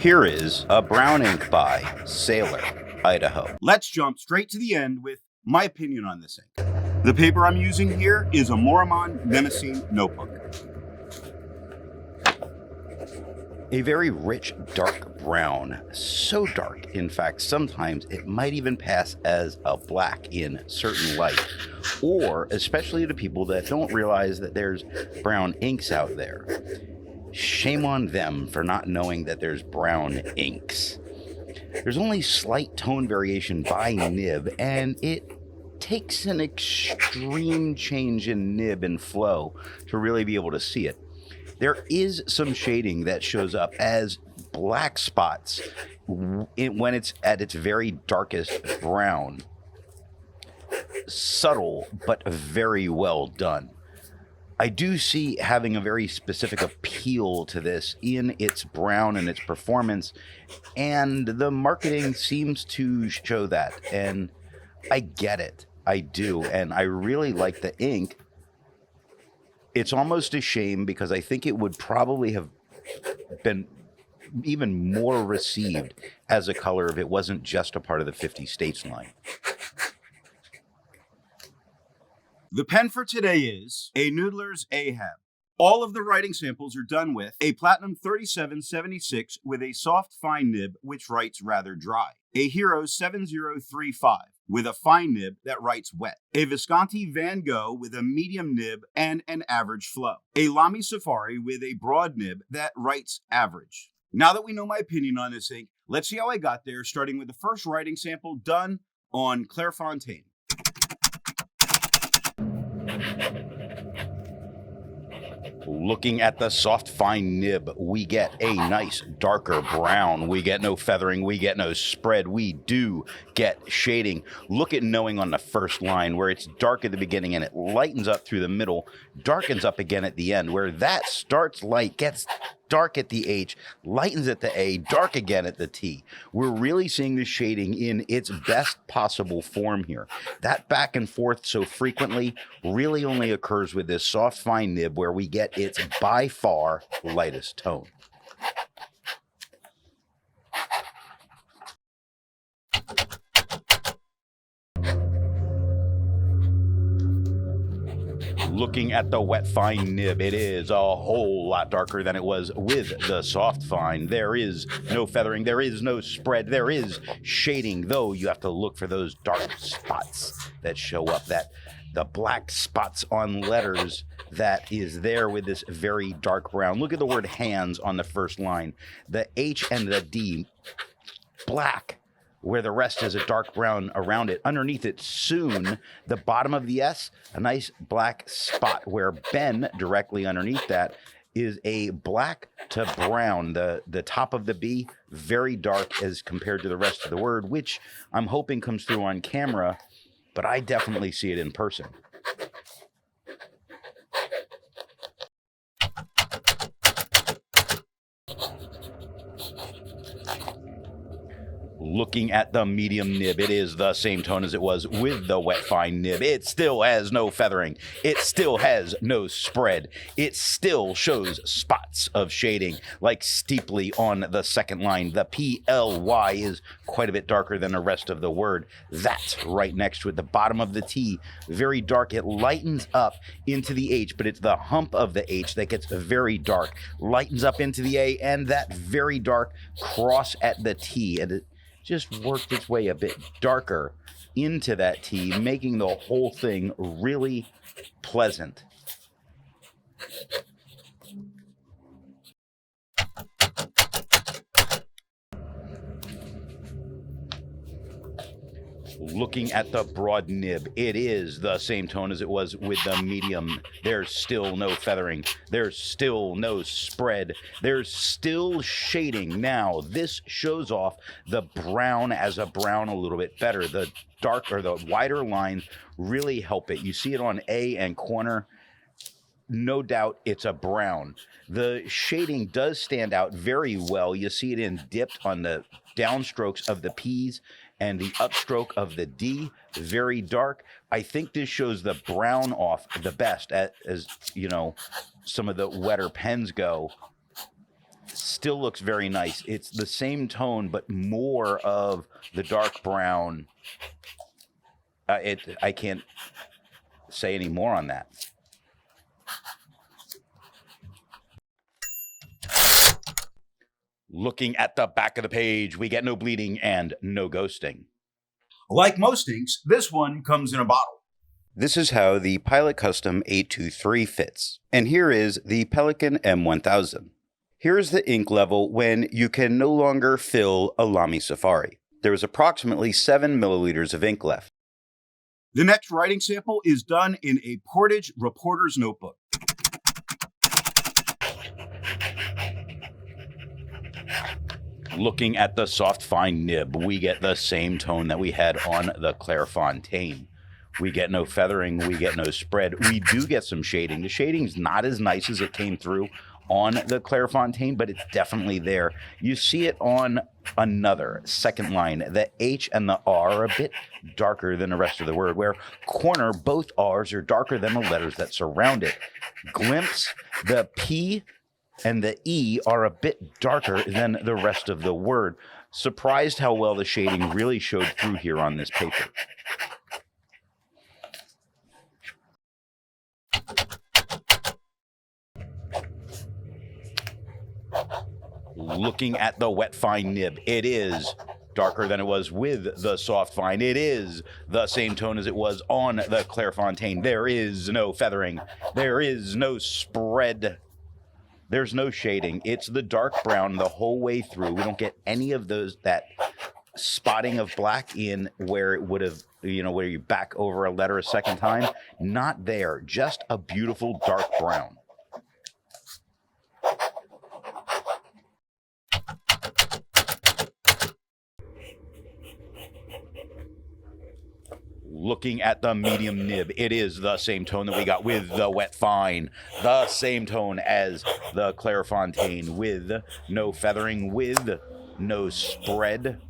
Here is a brown ink by Sailor, Idaho. Let's jump straight to the end with my opinion on this ink. The paper I'm using here is a Maruman Mnemosyne Notebook. A very rich, dark brown. So dark, in fact, sometimes it might even pass as a black in certain light. Or, especially to people that don't realize that there's brown inks out there. Shame on them for not knowing that there's brown inks. There's only slight tone variation by nib, and it takes an extreme change in nib and flow to really be able to see it. There is some shading that shows up as black spots when it's at its very darkest brown. Subtle, but very well done. I do see having a very specific appeal to this in its brown and its performance, and the marketing seems to show that, and I get it. I do, and I really like the ink. It's almost a shame because I think it would probably have been even more received as a color if it wasn't just a part of the 50 States line. The pen for today is a Noodler's Ahab. All of the writing samples are done with a Platinum 3776 with a soft fine nib which writes rather dry, a Hero 7035 with a fine nib that writes wet, a Visconti Van Gogh with a medium nib and an average flow, a Lamy Safari with a broad nib that writes average. Now that we know my opinion on this ink, let's see how I got there, starting with the first writing sample done on Clairfontaine. Looking at the soft fine nib, we get a nice darker brown. We get no feathering, we get no spread, we do get shading. Look at knowing on the first line where it's dark at the beginning and it lightens up through the middle, darkens up again at the end, where that starts light, gets dark at the H, lightens at the A, dark again at the T. We're really seeing the shading in its best possible form here. That back and forth so frequently really only occurs with this soft fine nib where we get its by far lightest tone. Looking at the wet fine nib, it is a whole lot darker than it was with the soft fine. There is no feathering, there is no spread, there is shading, though you have to look for those dark spots that show up, the black spots on letters that is there with this very dark brown. Look at the word hands on the first line. The H and the D, black, where the rest is a dark brown around it. Underneath it, soon, the bottom of the S, a nice black spot, where Ben, directly underneath that, is a black to brown. The top of the B, very dark as compared to the rest of the word, which I'm hoping comes through on camera, but I definitely see it in person. Looking at the medium nib, it is the same tone as it was with the wet fine nib. It still has no feathering. It still has no spread. It still shows spots of shading, like steeply on the second line. The PLY is quite a bit darker than the rest of the word. That's right next to it. The bottom of the T, very dark. It lightens up into the H, but it's the hump of the H that gets very dark. Lightens up into the A, and that very dark cross at the T. And it just worked its way a bit darker into that T, making the whole thing really pleasant. Looking at the broad nib, it is the same tone as it was with the medium. There's still no feathering. There's still no spread. There's still shading. Now, this shows off the brown as a brown a little bit better. The darker, the wider lines really help it. You see it on A and corner. No doubt it's a brown. The shading does stand out very well. You see it in dipped on the downstrokes of the P's and the upstroke of the D, very dark. I think this shows the brown off the best, as you know, some of the wetter pens go. Still looks very nice. It's the same tone, but more of the dark brown. I can't say any more on that. Looking at the back of the page, we get no bleeding and no ghosting. Like most inks, this one comes in a bottle. This is how the Pilot Custom 823 fits. And here is the Pelican M1000. Here's the ink level when you can no longer fill a Lamy Safari. There is approximately 7 milliliters of ink left. The next writing sample is done in a Portage reporter's notebook. Looking at the soft fine nib, we get the same tone that we had on the Clairfontaine. We get no feathering, we get no spread. We do get some shading. The shading's not as nice as it came through on the Clairfontaine, but it's definitely there. You see it on another second line. The H and the R are a bit darker than the rest of the word, where corner, both R's are darker than the letters that surround it. Glimpse, the P and the E are a bit darker than the rest of the word. Surprised how well the shading really showed through here on this paper. Looking at the wet fine nib, it is darker than it was with the soft fine. It is the same tone as it was on the Clairfontaine. There is no feathering. There is no spread. There's no shading. It's the dark brown the whole way through. We don't get any of that spotting of black in where it would have, where you back over a letter a second time. Not there. Just a beautiful dark brown. Looking at the medium nib, it is the same tone that we got with the wet fine. The same tone as the Clairfontaine, with no feathering, with no spread,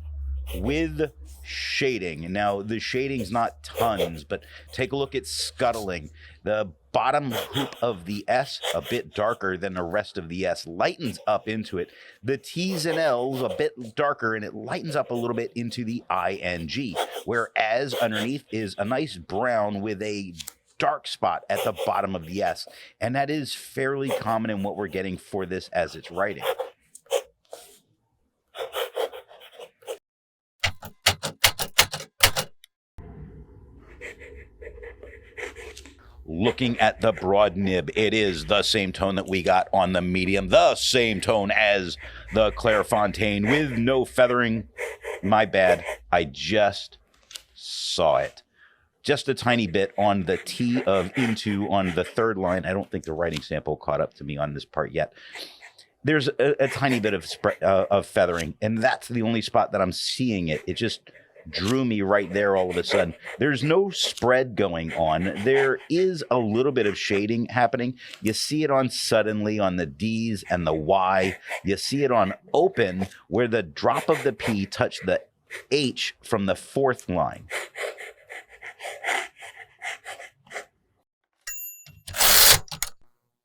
with shading. Now, the shading's not tons, but take a look at scuttling. The bottom hoop of the S, a bit darker than the rest of the S, lightens up into it. The T's and L's a bit darker, and it lightens up a little bit into the ING, whereas underneath is a nice brown with a dark spot at the bottom of the S, and that is fairly common in what we're getting for this as it's writing. Looking at the broad nib, it is the same tone that we got on the medium, the same tone as the Clairfontaine, with no feathering. My bad, I just saw it. Just a tiny bit on the T of into on the third line. I don't think the writing sample caught up to me on this part yet. There's a tiny bit of feathering, and that's the only spot that I'm seeing it. It just drew me right there all of a sudden. There's no spread going on. There is a little bit of shading happening. You see it on suddenly on the D's and the Y. You see it on open where the drop of the P touched the H from the fourth line.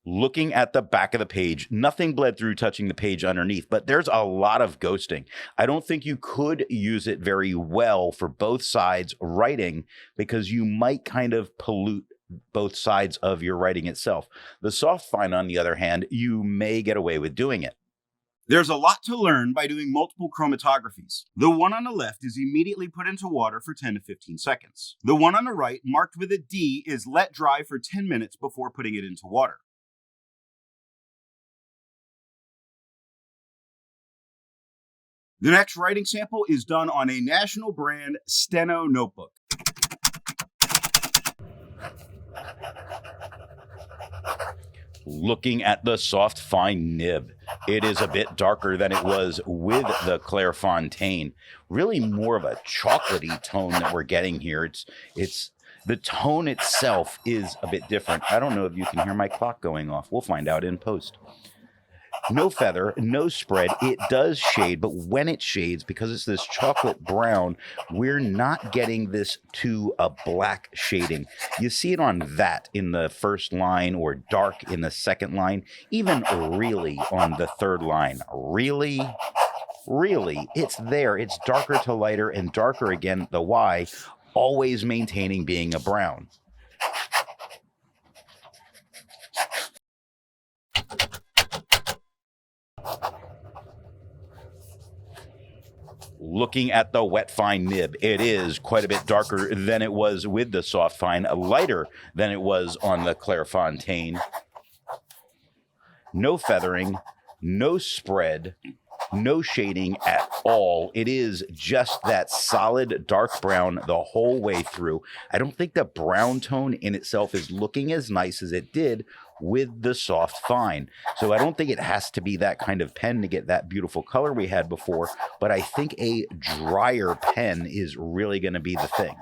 Looking at the back of the page, nothing bled through touching the page underneath, but there's a lot of ghosting. I don't think you could use it very well for both sides writing because you might kind of pollute both sides of your writing itself. The soft fine, on the other hand, you may get away with doing it. There's a lot to learn by doing multiple chromatographies. The one on the left is immediately put into water for 10 to 15 seconds. The one on the right, marked with a D, is let dry for 10 minutes before putting it into water. The next writing sample is done on a national brand Steno notebook. Looking at the soft fine nib, it is a bit darker than it was with the Clairfontaine. Really more of a chocolatey tone that we're getting here. It's the tone itself is a bit different. I don't know if you can hear my clock going off. We'll find out in post. No feather, no spread. It does shade, but when it shades, because it's this chocolate brown, we're not getting this to a black shading. You see it on that in the first line or dark in the second line, even really on the third line. Really, it's there. It's darker to lighter and darker again, the Y, always maintaining being a brown. Looking at the wet fine nib, it is quite a bit darker than it was with the soft fine, lighter than it was on the Clairfontaine. No feathering, no spread, no shading at all. It is just that solid dark brown the whole way through. I don't think the brown tone in itself is looking as nice as it did with the soft fine. So I don't think it has to be that kind of pen to get that beautiful color we had before, but I think a drier pen is really going to be the thing.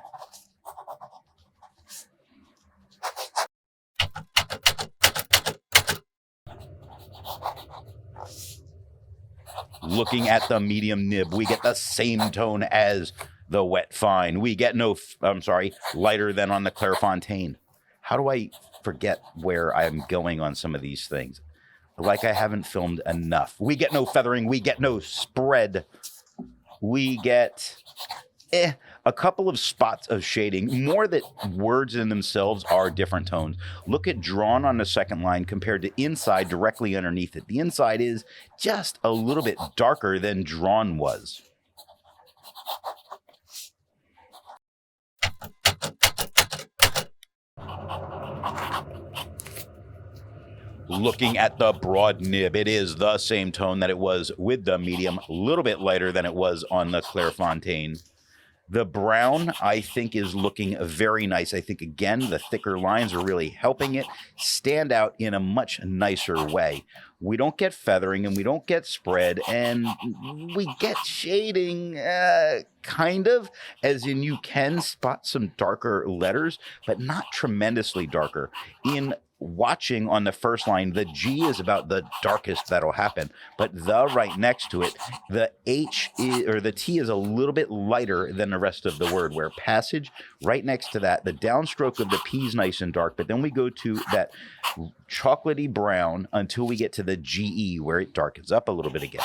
Looking at the medium nib, we get the same tone as the wet fine. We get lighter than on the Clairfontaine. How do I forget where I'm going on some of these things? Like I haven't filmed enough. We get no feathering. We get no spread. We get a couple of spots of shading, more that words in themselves are different tones. Look at drawn on the second line compared to inside directly underneath it. The inside is just a little bit darker than drawn was. Looking at the broad nib, it is the same tone that it was with the medium, a little bit lighter than it was on the Clairfontaine. The brown, I think, is looking very nice. I think, again, the thicker lines are really helping it stand out in a much nicer way. We don't get feathering and we don't get spread, and we get shading, kind of, as in you can spot some darker letters, but not tremendously darker. In watching on the first line, the G is about the darkest that'll happen, but the right next to it, the H is, or the T is a little bit lighter than the rest of the word, where passage right next to that, the downstroke of the P is nice and dark, but then we go to that chocolatey brown until we get to the GE where it darkens up a little bit again.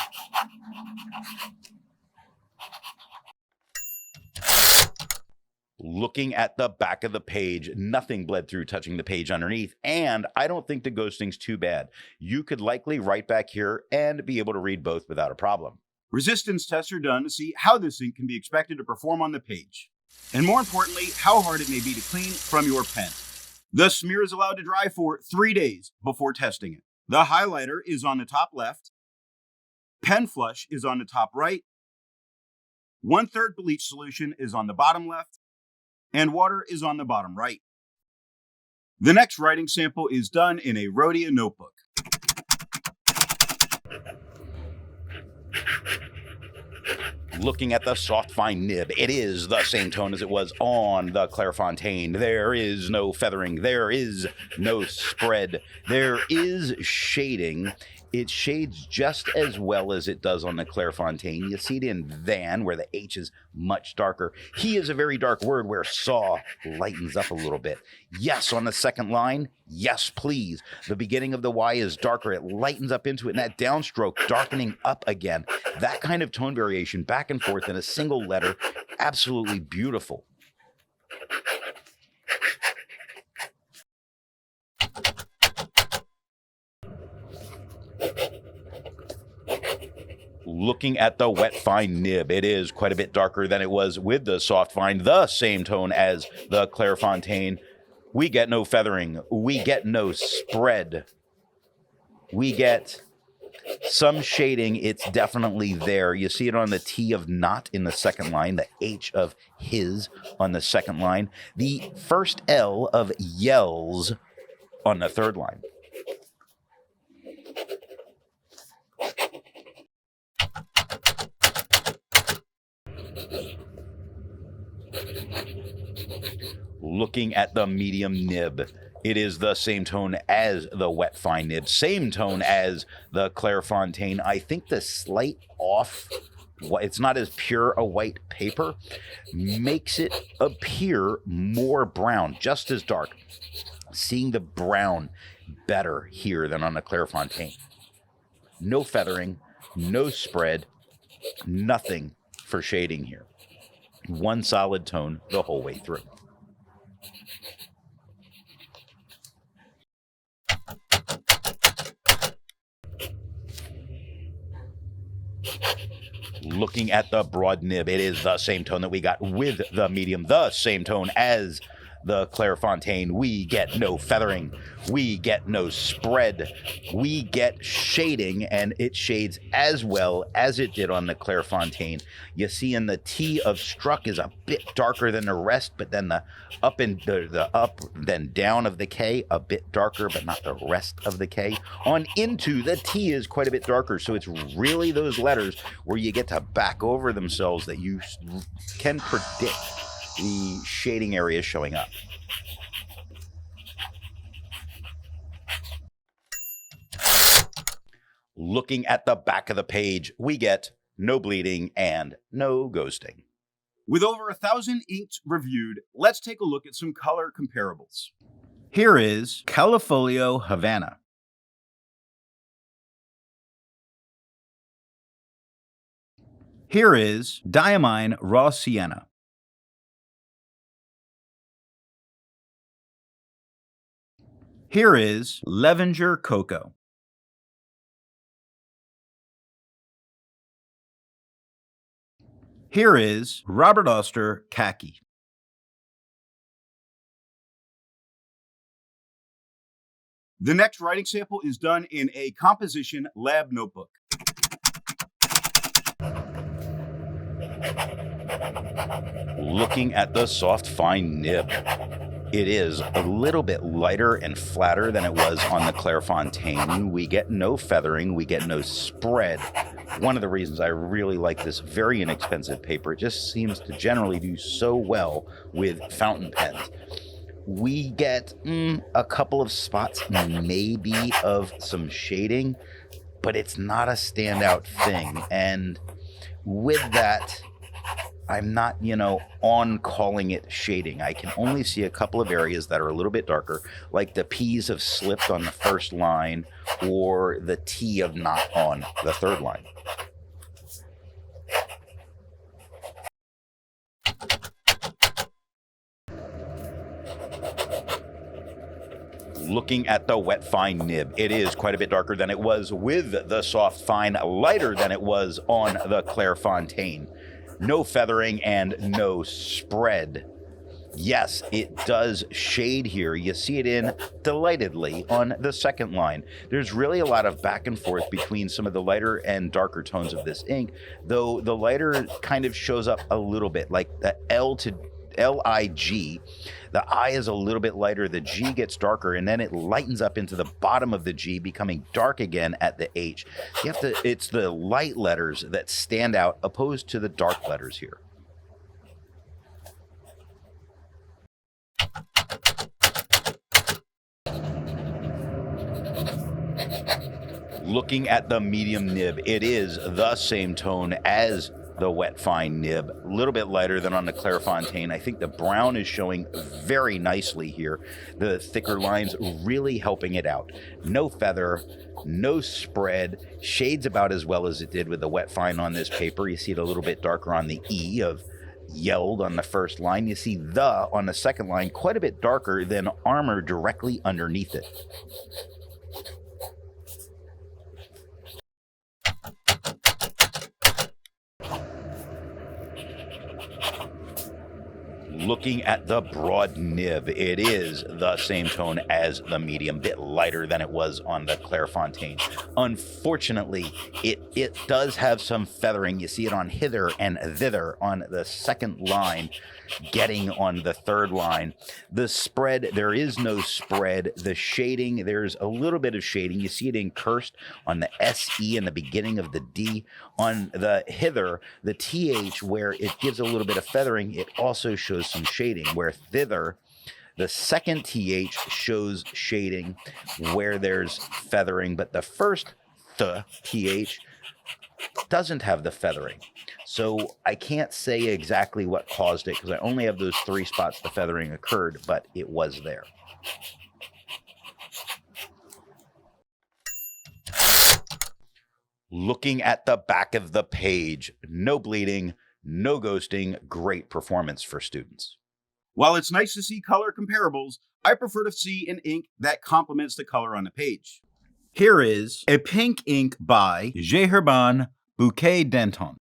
Looking at the back of the page, nothing bled through touching the page underneath, and I don't think the ghosting's too bad. You could likely write back here and be able to read both without a problem. Resistance tests are done to see how this ink can be expected to perform on the page, and more importantly, how hard it may be to clean from your pen. The smear is allowed to dry for 3 days before testing it. The highlighter is on the top left, pen flush is on the top right, 1/3 bleach solution is on the bottom left, and water is on the bottom right. The next writing sample is done in a Rhodia notebook. Looking at the soft fine nib, it is the same tone as it was on the Clairfontaine. There is no feathering. There is no spread. There is shading. It shades just as well as it does on the Clairfontaine. You see it in than, where the H is much darker. He is a very dark word, where saw lightens up a little bit. Yes, on the second line, yes, please. The beginning of the Y is darker. It lightens up into it, and that downstroke darkening up again. That kind of tone variation back and forth in a single letter, absolutely beautiful. Looking at the wet fine nib, it is quite a bit darker than it was with the soft fine, the same tone as the Clairfontaine. We get no feathering. We get no spread. We get some shading. It's definitely there. You see it on the T of not in the second line, the H of his on the second line, the first L of yells on the third line. Looking at the medium nib, It is the same tone as the wet fine nib, same tone as the Clairfontaine. I think the slight off, it's not as pure a white paper, makes it appear more brown, just as dark. Seeing the brown better here than on the Clairfontaine. No feathering, no spread, nothing for shading here. One solid tone the whole way through. Looking at the broad nib, it is the same tone that we got with the medium, the same tone as the Clairfontaine. We get no feathering, we get no spread, we get shading, and it shades as well as it did on the Clairfontaine. You see in the T of struck is a bit darker than the rest, but then the up and the up then down of the K a bit darker, but not the rest of the K. On into the T is quite a bit darker, so it's really those letters where you get to back over themselves that you can predict the shading area showing up. Looking at the back of the page, we get no bleeding and no ghosting. With over 1,000 inks reviewed, let's take a look at some color comparables. Here is Califolio Havana. Here is Diamine Raw Sienna. Here is Levenger Cocoa. Here is Robert Oster Khaki. The next writing sample is done in a composition lab notebook. Looking at the soft fine nib, it is a little bit lighter and flatter than it was on the Clairfontaine. We get no feathering, we get no spread. One of the reasons I really like this very inexpensive paper, it just seems to generally do so well with fountain pens. We get a couple of spots maybe of some shading, but it's not a standout thing. And with that, I'm not, on calling it shading. I can only see a couple of areas that are a little bit darker, like the P's have slipped on the first line or the T of not on the third line. Looking at the wet fine nib, it is quite a bit darker than it was with the soft fine, lighter than it was on the Clairfontaine. No feathering and no spread. Yes, it does shade here. You see it in Delightedly on the second line. There's really a lot of back and forth between some of the lighter and darker tones of this ink, though the lighter kind of shows up a little bit, like the L to L-I-G. The I is a little bit lighter, the G gets darker, and then it lightens up into the bottom of the G, becoming dark again at the H. It's the light letters that stand out opposed to the dark letters here. Looking at the medium nib, it is the same tone as the wet fine nib, a little bit lighter than on the Clairfontaine. I think the brown is showing very nicely here. The thicker lines really helping it out. No feather, no spread, shades about as well as it did with the wet fine on this paper. You see it a little bit darker on the E of yelled on the first line. You see the on the second line quite a bit darker than armor directly underneath it. Looking at the broad nib, it is the same tone as the medium, bit lighter than it was on the Clairfontaine. Unfortunately, it does have some feathering. You see it on hither and thither on the second line, getting on the third line. The spread, there is no spread. The shading, there's a little bit of shading. You see it in cursed on the SE in the beginning of the D. On the hither, the TH, where it gives a little bit of feathering, it also shows some shading, where thither, The second TH shows shading where there's feathering, but the first TH doesn't have the feathering. So I can't say exactly what caused it because I only have those 3 spots the feathering occurred, but it was there. Looking at the back of the page, no bleeding, no ghosting, great performance for students. While it's nice to see color comparables, I prefer to see an ink that complements the color on the page. Here is a pink ink by J.R.R. Bouquet Danton.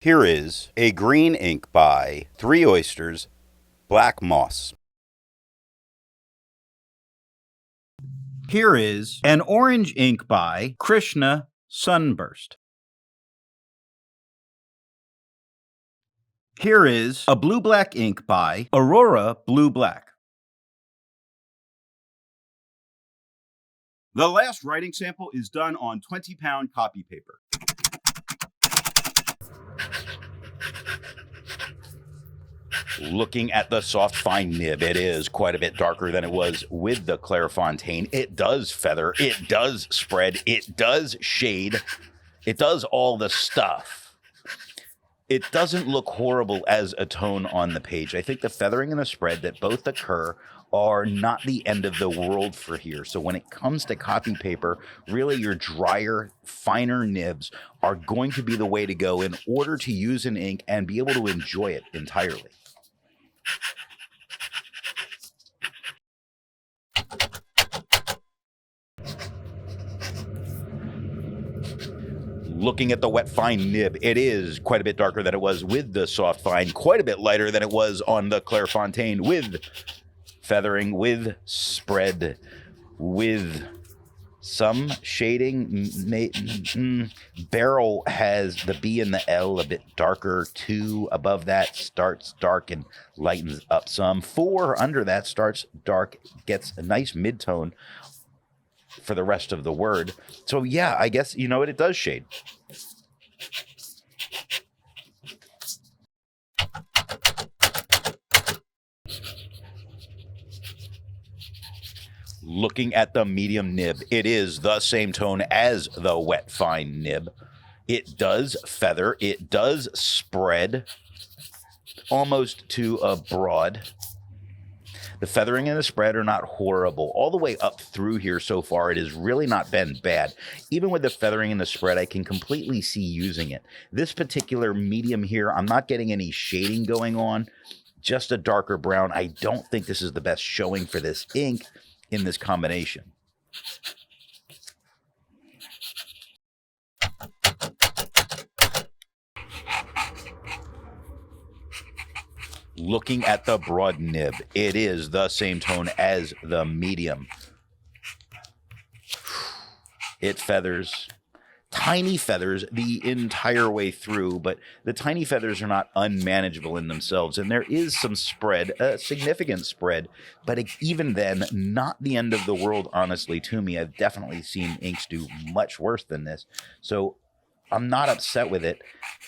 Here is a green ink by 3 Oysters, Black Moss. Here is an orange ink by Krishna Sunburst. Here is a blue-black ink by Aurora Blue Black. The last writing sample is done on 20-pound copy paper. Looking at the soft fine nib, it is quite a bit darker than it was with the Clairfontaine. It does feather, it does spread, it does shade, it does all the stuff. It doesn't look horrible as a tone on the page. I think the feathering and the spread that both occur are not the end of the world for here. So when it comes to copy paper, really your drier, finer nibs are going to be the way to go in order to use an ink and be able to enjoy it entirely. Looking at the wet fine nib, it is quite a bit darker than it was with the soft fine, quite a bit lighter than it was on the Clairfontaine, with feathering, with spread, with some shading. Barrel has the B and the L a bit darker. 2 above that starts dark and lightens up some. 4 under that starts dark, gets a nice mid-tone for the rest of the word. So yeah, I guess, you know what, it does shade. Looking at the medium nib, it is the same tone as the wet fine nib. It does feather, it does spread almost to a broad. The feathering and the spread are not horrible. All the way up through here so far, it has really not been bad. Even with the feathering and the spread, I can completely see using it. This particular medium here, I'm not getting any shading going on, just a darker brown. I don't think this is the best showing for this ink in this combination. Looking at the broad nib, it is the same tone as the medium. It feathers, tiny feathers the entire way through, but the tiny feathers are not unmanageable in themselves, and there is some spread, a significant spread, but even then, not the end of the world, honestly, to me. I've definitely seen inks do much worse than this, so I'm not upset with it.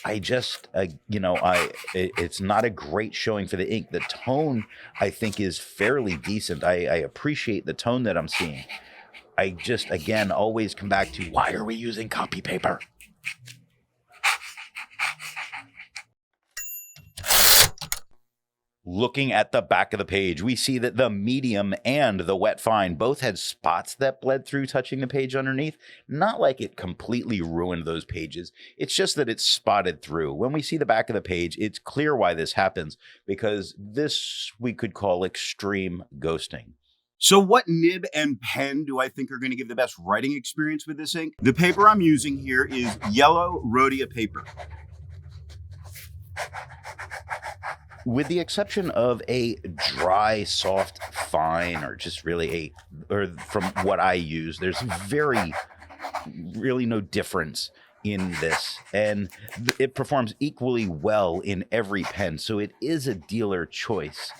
I just, it's not a great showing for the ink. The tone, I think, is fairly decent. I appreciate the tone that I'm seeing. I just, again, always come back to, why are we using copy paper? Looking at the back of the page, we see that the medium and the wet fine both had spots that bled through touching the page underneath. Not like it completely ruined those pages. It's just that it's spotted through. When we see the back of the page, it's clear why this happens, because this we could call extreme ghosting. So what nib and pen do I think are going to give the best writing experience with this ink? The paper I'm using here is yellow Rhodia paper. With the exception of a dry, soft, fine, or just really from what I use, there's really no difference in this. And it performs equally well in every pen, so it is a dealer choice.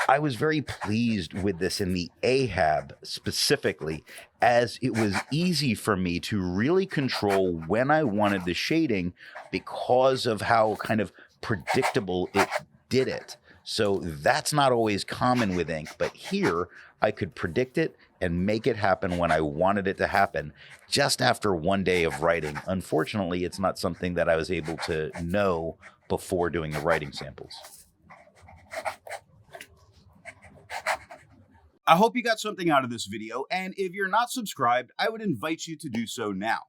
I was very pleased with this in the Ahab specifically, as it was easy for me to really control when I wanted the shading because of how kind of predictable it did it. So that's not always common with ink, but here I could predict it and make it happen when I wanted it to happen just after one day of writing. Unfortunately, it's not something that I was able to know before doing the writing samples. I hope you got something out of this video, and if you're not subscribed, I would invite you to do so now.